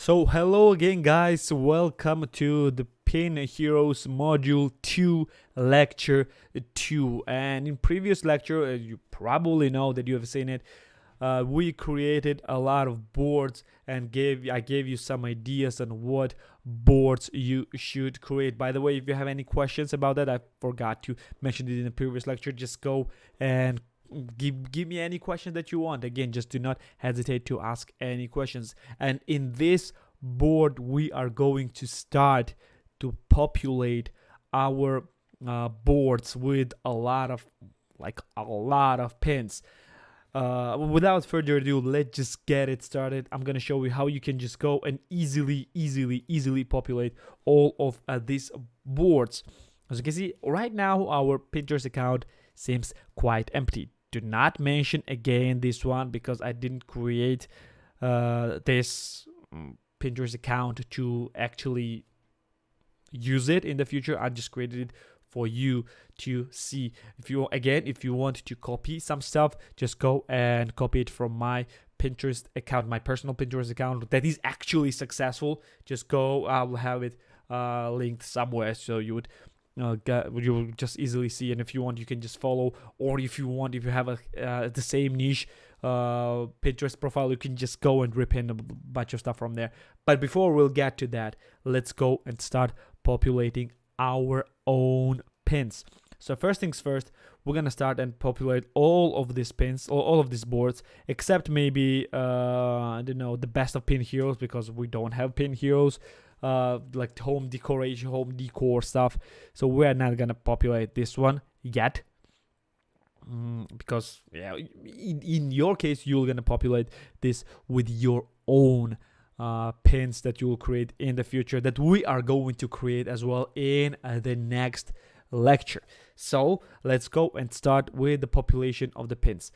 So hello again guys, welcome to the Pin Heroes Module 2 Lecture 2. And in previous lecture, you probably know that you have seen it, we created a lot of boards and I gave you some ideas on what boards you should create. By the way, if you have any questions about that, I forgot to mention it in the previous lecture, just go and give me any question that you want. Again, just do not hesitate to ask any questions. And in this board we are going to start to populate our boards with a lot of pins. Without further ado, let's just get it started. I'm gonna show you how you can just go and easily populate all of these boards. As you can see right now, our Pinterest account seems quite empty. Do not mention again this one because I didn't create this Pinterest account to actually use it in the future. I just created it for you to see. If you want to copy some stuff, just go and copy it from my Pinterest account, my personal Pinterest account that is actually successful. Just go, I will have it linked somewhere, so you would you will just easily see. And if you want, you can just follow, or if you have the same niche Pinterest profile, you can just go and rip in a bunch of stuff from there. But before we'll get to that, let's go and start populating our own pins. So first things first, we're gonna start and populate all of these pins, all of these boards, except maybe I don't know, the best of pin heroes, because we don't have pin heroes, like home decoration, home decor stuff. So we're not gonna populate this one yet, because yeah, in your case you're gonna populate this with your own pins that you will create in the future, that we are going to create as well in the next lecture. So let's go and start with the population of the pins.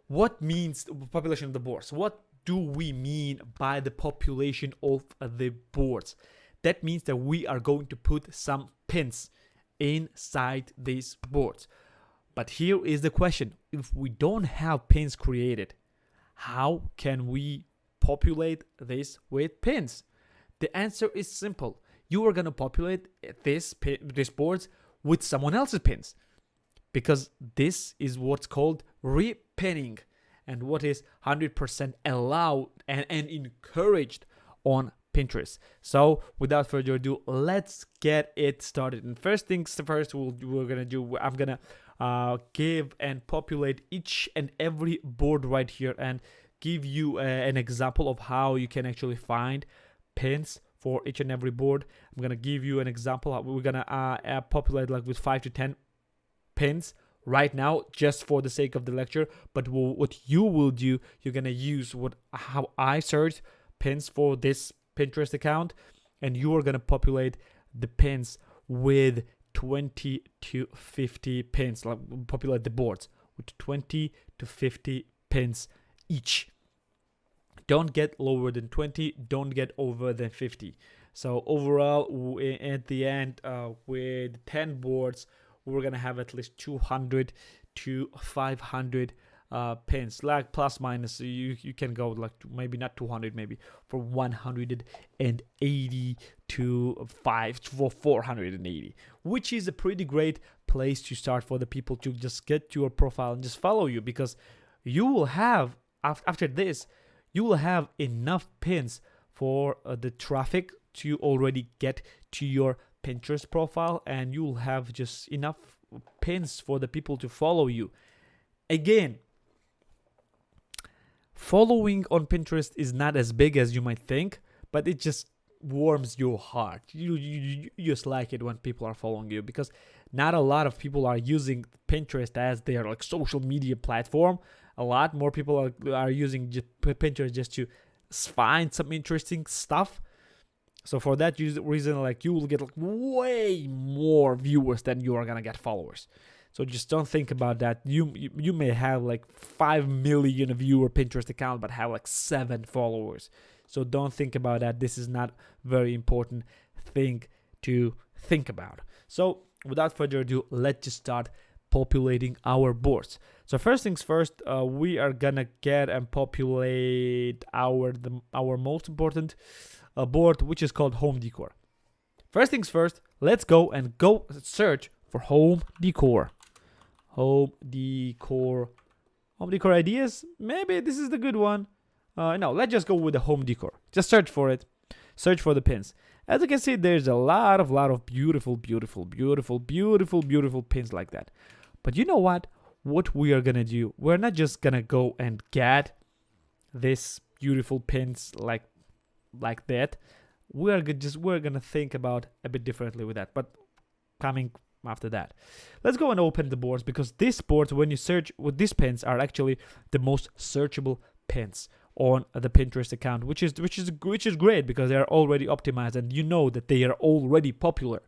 What means population of the boards? What do we mean by the population of the boards? That means that we are going to put some pins inside these boards. But here is the question: if we don't have pins created, how can we populate this with pins? The answer is simple. You are going to populate these boards with someone else's pins, because this is what's called repinning, and what is 100% allowed and encouraged on Pinterest. So without further ado, let's get it started. And first things first, I'm gonna give and populate each and every board right here, and give you an example of how you can actually find pins for each and every board. I'm gonna give you an example. We're gonna populate like with 5 to 10 pins right now, just for the sake of the lecture. But what you will do, you're gonna use how I search pins for this Pinterest account, and you are gonna populate the pins with 20 to 50 pins. Like, populate the boards with 20 to 50 pins each. Don't get lower than 20, don't get over than 50. So overall, at the end, with 10 boards, we're gonna have at least 200 to 500 pins, like plus minus. You can go like maybe not 200, maybe for 180 to 480, which is a pretty great place to start for the people to just get to your profile and just follow you, because you will have, after this, you will have enough pins for the traffic to already get to your Pinterest profile, and you will have just enough pins for the people to follow you. Again, following on Pinterest is not as big as you might think, but it just warms your heart. You just like it when people are following you, because not a lot of people are using Pinterest as their like social media platform. A lot more people are using Pinterest just to find some interesting stuff. So for that reason, like, you will get like way more viewers than you are gonna get followers. So just don't think about that. You may have like 5 million viewer Pinterest account, but have like 7 followers. So don't think about that. This is not very important thing to think about. So without further ado, let's just start populating our boards. So first things first, we are gonna get and populate our most important board which is called home decor. First things first, let's go search for home decor. Home decor ideas. Maybe this is the good one. No, let's just go with the home decor. Just search for it. Search for the pins. As you can see, there's a lot of beautiful pins like that. But you know what? What we are gonna do? We're not just gonna go and get this beautiful pins like that. We're gonna think about a bit differently with that. But coming after that, let's go and open the boards, because these boards, when you search with these pins, are actually the most searchable pins on the Pinterest account, which is great, because they are already optimized and you know that they are already popular.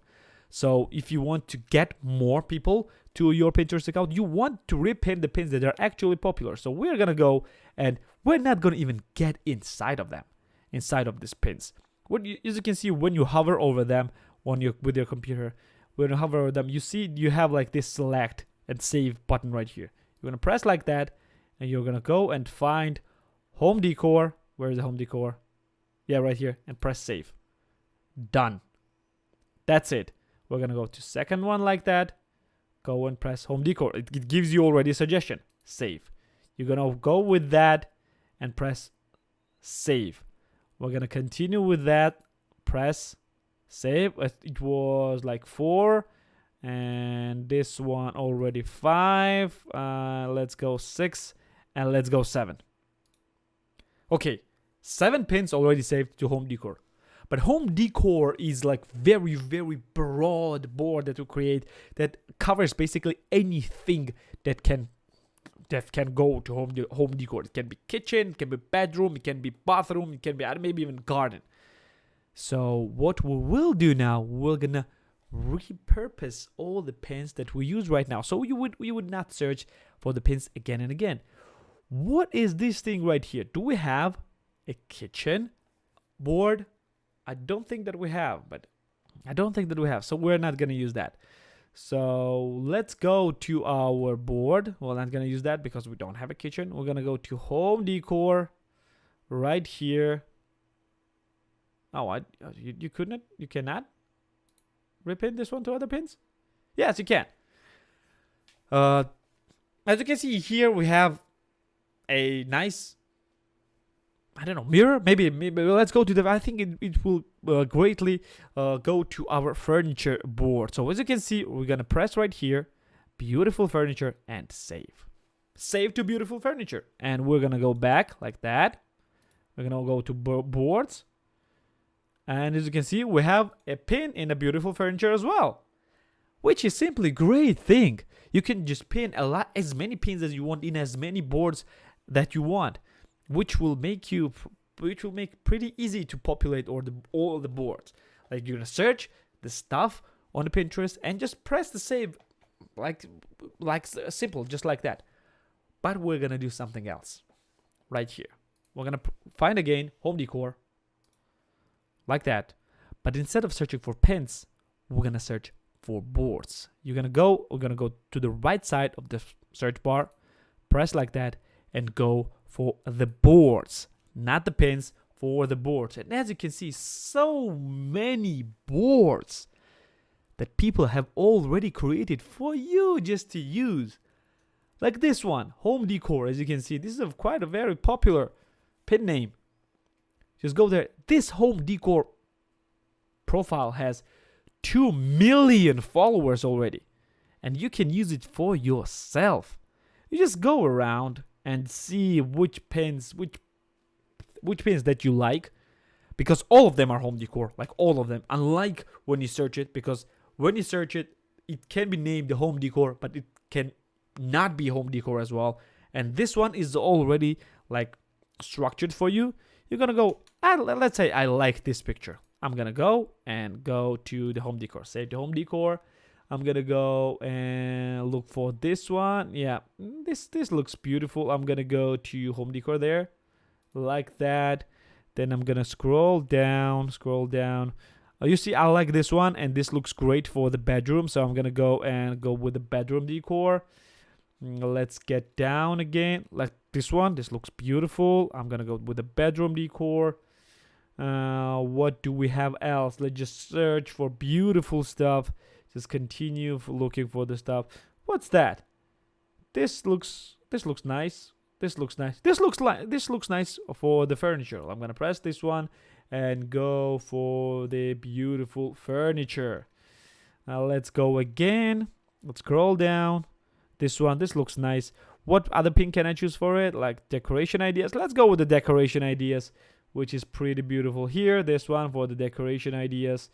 So if you want to get more people to your Pinterest account, you want to repin the pins that are actually popular. So we're gonna go and we're not gonna even get inside of these pins. As you can see, when you hover over them with your computer, when you hover over them, you see you have like this select and save button right here. You're gonna press like that, and you're gonna go and find home decor. Where is the home decor? Yeah, right here, and press save. Done. That's it. We're gonna go to second one like that. Go and press home decor. It gives you already a suggestion. Save. You're gonna go with that and press save. We're gonna continue with that. Press save. It was like 4, and this one already 5. Let's go 6, and let's go 7. Okay, 7 pins already saved to home decor. But home decor is like very broad board that you create that covers basically anything that can go to home decor. It can be kitchen, it can be bedroom, it can be bathroom, it can be maybe even garden. So what we will do now, we're gonna repurpose all the pins that we use right now. So we would not search for the pins again and again. What is this thing right here? Do we have a kitchen board? I don't think that we have, so we're not gonna use that. So let's go to our board. Well, I'm gonna use that because we don't have a kitchen. We're gonna go to home decor right here. Oh, you cannot repin this one to other pins? Yes, you can. As you can see here, we have a nice, I don't know, mirror. Maybe let's go to the, I think it will greatly go to our furniture board. So as you can see, we're gonna press right here, beautiful furniture, and save. Save to beautiful furniture. And we're gonna go back like that. We're gonna go to boards. And as you can see, we have a pin in a beautiful furniture as well, which is simply a great thing. You can just pin as many pins as you want in as many boards that you want, which will make pretty easy to populate all the boards. Like, you're gonna search the stuff on the Pinterest and just press the save, like simple, just like that. But we're gonna do something else right here. We're gonna find again home decor like that, but instead of searching for pins, we're gonna search for boards. We're gonna go to the right side of the search bar, press like that, and go for the boards, not the pins, for the boards. And as you can see, so many boards that people have already created for you just to use. Like this one, home decor. As you can see, this is quite a very popular pin name. Just go there. This home decor profile has 2 million followers already, and you can use it for yourself. You just go around and see which pins that you like, because all of them are home decor, like all of them. Unlike when you search it, because when you search it, it can be named the home decor, but it can not be home decor as well. And this one is already like structured for you. You're gonna go, let's say I like this picture. I'm gonna go to the home decor, save the home decor. I'm gonna go and look for this one. Yeah, this looks beautiful. I'm gonna go to home decor there, like that. Then I'm gonna scroll down. You see, I like this one, and this looks great for the bedroom. So I'm gonna go with the bedroom decor. Let's get down again, like this one. This looks beautiful. I'm gonna go with the bedroom decor. What do we have else? Let's just search for beautiful stuff. Just continue looking for the stuff. What's that? This looks nice. This looks nice. This looks nice for the furniture. I'm gonna press this one and go for the beautiful furniture. Now let's go again. Let's scroll down. This one, this looks nice. What other pin can I choose for it? Like decoration ideas. Let's go with the decoration ideas, which is pretty beautiful here. This one for the decoration ideas.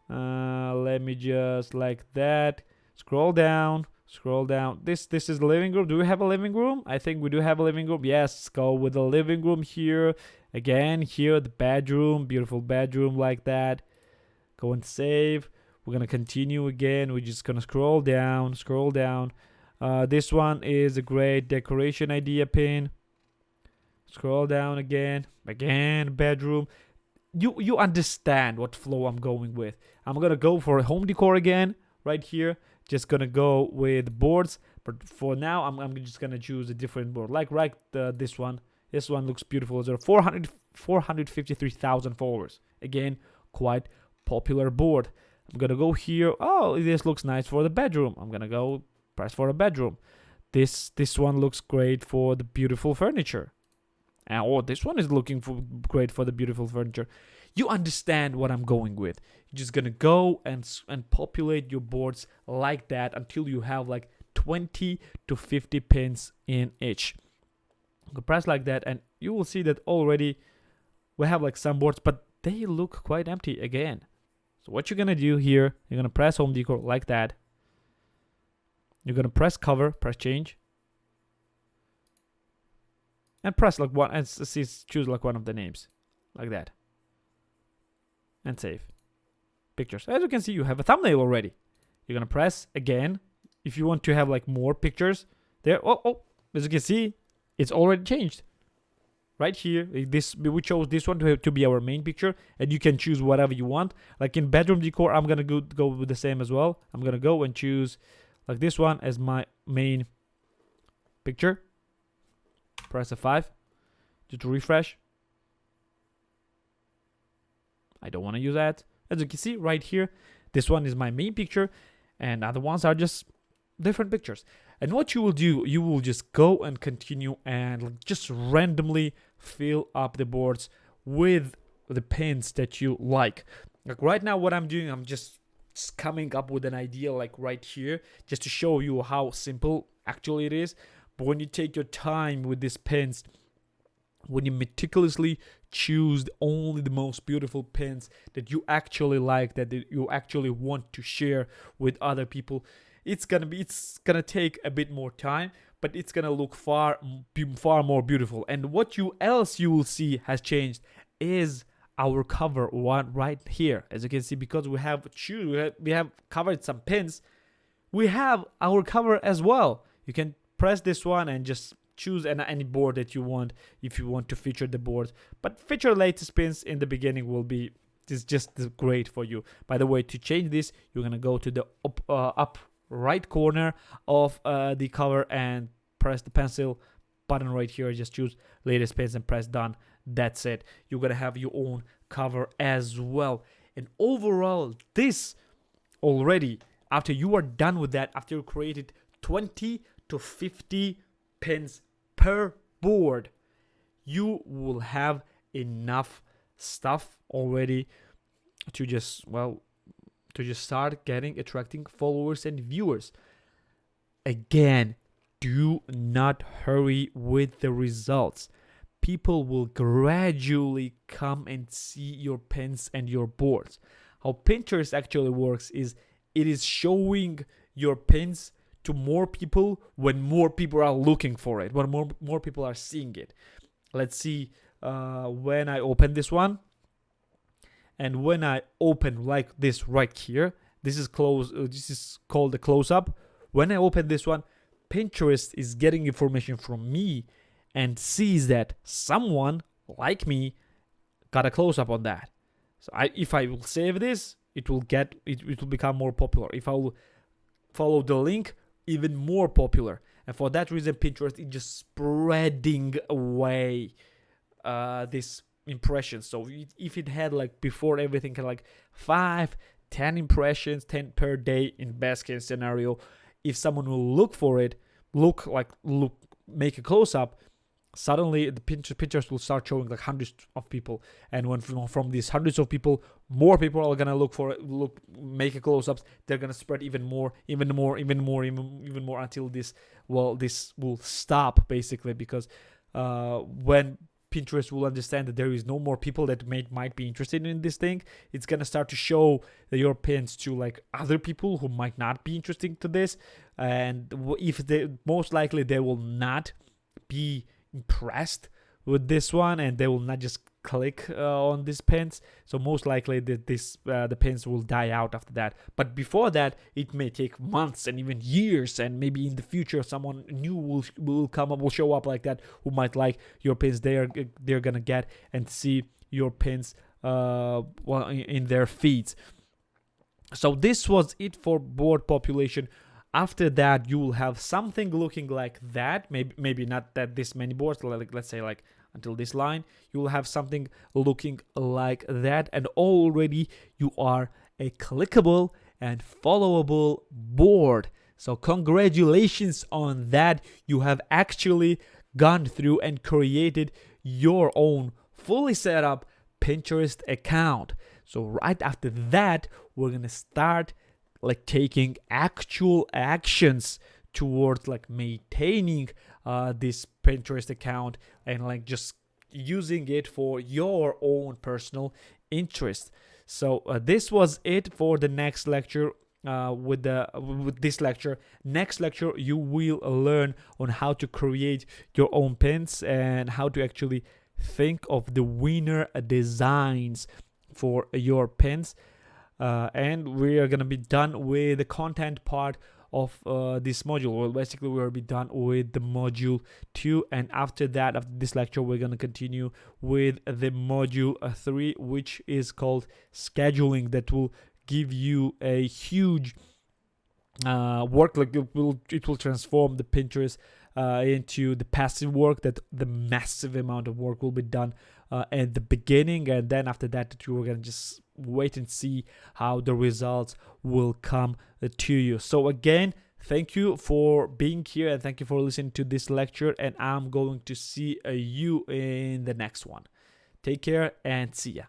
Let me just like that. Scroll down. Scroll down. This is the living room. Do we have a living room? I think we do have a living room. Yes, go with the living room here. Again, here the bedroom. Beautiful bedroom like that. Go and save. We're gonna continue again. We're just gonna scroll down. Scroll down. This one is a great decoration idea pin. Scroll down again. Again, bedroom. You understand what flow I'm going with. I'm gonna go for a home decor again right here. Just gonna go with boards, but for now I'm just gonna choose a different board, like this one. This one looks beautiful. There are 453,000 followers. Again, quite popular board. I'm gonna go here. Oh, this looks nice for the bedroom. I'm gonna go press for a bedroom. This one looks great for the beautiful furniture. And oh, this one is looking great for the beautiful furniture. You understand what I'm going with. You're just gonna go and populate your boards like that until you have like 20 to 50 pins in each. You can press like that and you will see that already we have like some boards, but they look quite empty again. So what you're gonna do here, you're gonna press home decor like that. You're gonna press cover, press change, and press like one and choose like one of the names like that. And save. Pictures. As you can see, you have a thumbnail already. You're gonna press again if you want to have like more pictures there. Oh, as you can see, it's already changed. Right here, we chose this one to be our main picture, and you can choose whatever you want. Like in bedroom decor, I'm gonna go with the same as well. I'm gonna go and choose like this one as my main picture. Press F5 to refresh. I don't want to use that. As you can see right here, this one is my main picture and other ones are just different pictures. And what you will do, you will just go and continue and just randomly fill up the boards with the pins that you like. Like right now what I'm doing, I'm just coming up with an idea like right here, just to show you how simple actually it is. But when you take your time with these pins, when you meticulously choose only the most beautiful pins that you actually like, that you actually want to share with other people, it's gonna take a bit more time, but it's gonna look far more beautiful. And what else you will see has changed is our cover one right here. As you can see, because we have covered some pins, we have our cover as well. You can press this one and just choose any board that you want if you want to feature the board. But feature latest pins in the beginning will be just great for you. By the way, to change this, you're gonna go to the up right corner of the cover and press the pencil button right here. Just choose latest pins and press done. That's it. You're gonna have your own cover as well. And overall, this already, after you are done with that, after you created 20 to 50 pins per board, you will have enough stuff already to just start attracting followers and viewers. Again, do not hurry with the results. People will gradually come and see your pins and your boards. How Pinterest actually works is it is showing your pins to more people when more people are looking for it, when more people are seeing it. Let's see, when I open this one, and when I open like this right here, this is called the close-up. When I open this one, Pinterest is getting information from me and sees that someone like me got a close-up on that. So if I will save this, it will become more popular. If I will follow the link, even more popular. And for that reason, Pinterest is just spreading away this impressions. So if it had like before everything had like 5-10 impressions, 10 per day in best case scenario, if someone will look for it, make a close-up, suddenly the pictures will start showing like hundreds of people, and when from these hundreds of people, more people are gonna look for it, make a close-ups. They're gonna spread even more until this will stop, basically, because when Pinterest will understand that there is no more people that might be interested in this thing, it's gonna start to show your pins to like other people who might not be interested to this, and if they most likely they will not be impressed with this one, and they will not just click on these pins. So most likely the pins will die out after that. But before that, it may take months and even years, and maybe in the future someone new will show up like that, who might like your pins. They're gonna get and see your pins in their feeds. So this was it for board population. After that, you will have something looking like that. Maybe not that this many boards, like let's say like until this line, you will have something looking like that, and already you are a clickable and followable board. So congratulations on that. You have actually gone through and created your own fully set up Pinterest account. So right after that, we're gonna start like taking actual actions towards like maintaining this Pinterest account, and like just using it for your own personal interest. So this was it for the next lecture. With this lecture, next lecture you will learn on how to create your own pins and how to actually think of the winner designs for your pins. And we are gonna be done with the content part of this module. Well, basically we will be done with the module 2, and after that, after this lecture, we're gonna continue with the module 3, which is called scheduling. That will give you a huge work. Like it will transform the Pinterest into the passive work, that the massive amount of work will be done at the beginning, and then after that you are gonna just wait and see how the results will come to you. So again, thank you for being here, and thank you for listening to this lecture, and I'm going to see you in the next one. Take care and see ya.